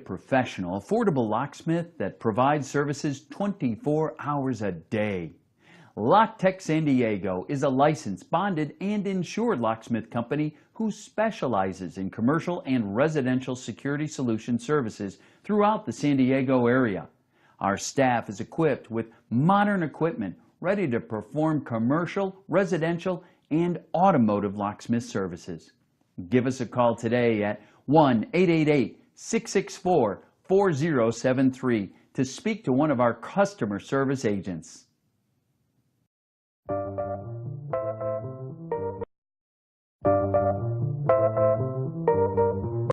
professional, affordable locksmith that provides services 24 hours a day. LockTech San Diego is a licensed, bonded, and insured locksmith company who specializes in commercial and residential security solution services throughout the San Diego area. Our staff is equipped with modern equipment ready to perform commercial, residential, and automotive locksmith services. Give us a call today at 1-888-664-4073 to speak to one of our customer service agents.